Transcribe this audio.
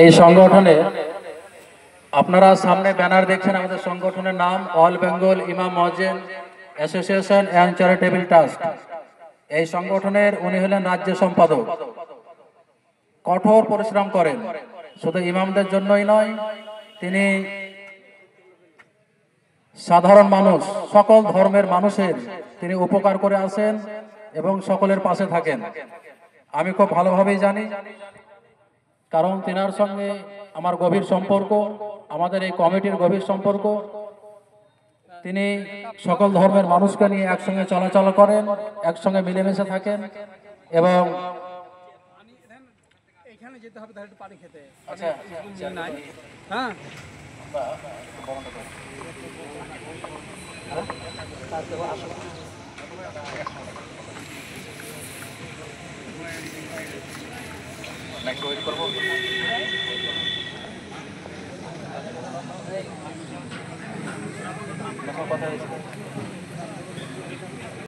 এই সংগঠনে আপনারা সামনে ব্যানার দেখছেন, আমাদের সংগঠনের নাম অল বেঙ্গল ইমাম মসজিদ অ্যাসোসিয়েশন অ্যান্ড চ্যারিটেবল ট্রাস্ট। এই সংগঠনের উনি হলেন রাজ্য সম্পাদক। কঠোর পরিশ্রম করেন, শুধু ইমামদের জন্যই নয়, তিনি সাধারণ মানুষ, সকল ধর্মের মানুষের তিনি উপকার করে আসেন এবং সকলের পাশে থাকেন। আমি খুব ভালোভাবেই জানি, কারণ তিনার সঙ্গে আমার গভীর সম্পর্ক, আমাদের এই কমিটির গভীর সম্পর্ক। তিনি সকল ধর্মের মানুষকে নিয়ে একসঙ্গে চলাচল করেন, একসঙ্গে মিলেমিশে থাকেন এবং কথা হয়েছে।